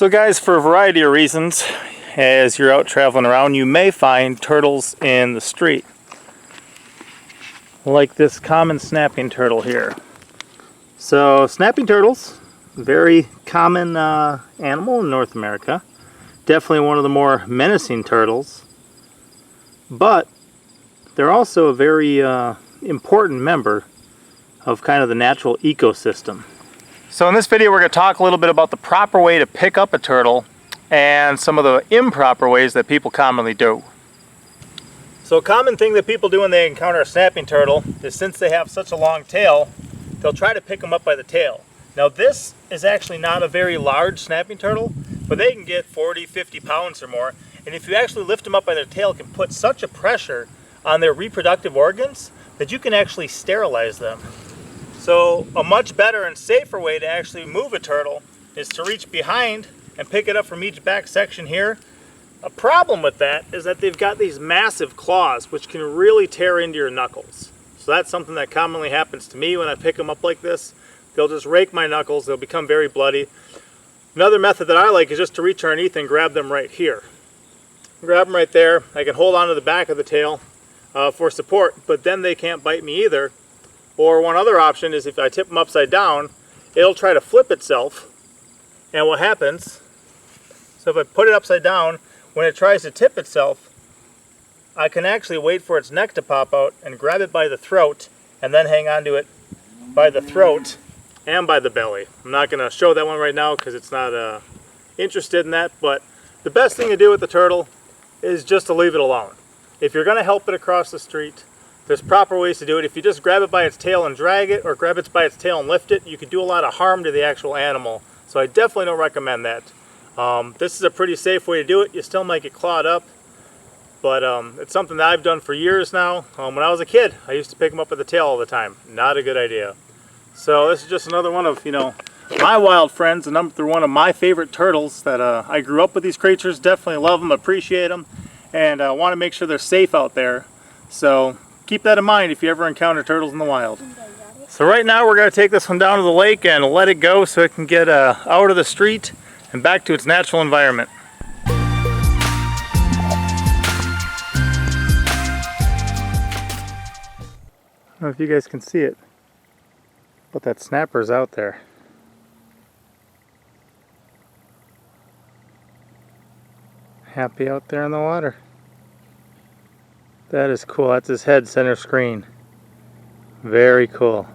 So guys, for a variety of reasons, as you're out traveling around, you may find turtles in the street. Like this common snapping turtle here. So snapping turtles, very common animal in North America. Definitely one of the more menacing turtles. But they're also a very important member of kind of the natural ecosystem. So in this video we're going to talk a little bit about the proper way to pick up a turtle and some of the improper ways that people commonly do. So a common thing that people do when they encounter a snapping turtle is, since they have such a long tail, they'll try to pick them up by the tail. Now this is actually not a very large snapping turtle, but they can get 40, 50 pounds or more, and if you actually lift them up by their tail, it can put such a pressure on their reproductive organs that you can actually sterilize them. So a much better and safer way to actually move a turtle is to reach behind and pick it up from each back section here. A problem with that is that they've got these massive claws which can really tear into your knuckles. So that's something that commonly happens to me when I pick them up like this. They'll just rake my knuckles, they'll become very bloody. Another method that I like is just to reach underneath and grab them right here. Grab them right there. I can hold on to the back of the tail for support, but then they can't bite me either. Or one other option is, if I tip them upside down, it'll try to flip itself. And what happens, so if I put it upside down, when it tries to tip itself, I can actually wait for its neck to pop out and grab it by the throat and then hang on to it by the throat and by the belly. I'm not going to show that one right now because it's not interested in that, but the best thing to do with the turtle is just to leave it alone. If you're going to help it across the street, there's proper ways to do it. If you just grab it by its tail and drag it, or grab it by its tail and lift it, you could do a lot of harm to the actual animal. So I definitely don't recommend that. This is a pretty safe way to do it. You still might get clawed up, but it's something that I've done for years now. When I was a kid, I used to pick them up at the tail all the time. Not a good idea. So this is just another one of, my wild friends, and they're one of my favorite turtles that I grew up with these creatures. Definitely love them, appreciate them, and want to make sure they're safe out there. So keep that in mind if you ever encounter turtles in the wild. So right now we're going to take this one down to the lake and let it go so it can get out of the street and back to its natural environment. I don't know if you guys can see it, but that snapper's out there. Happy out there in the water. That is cool. That's his head center screen. Very cool.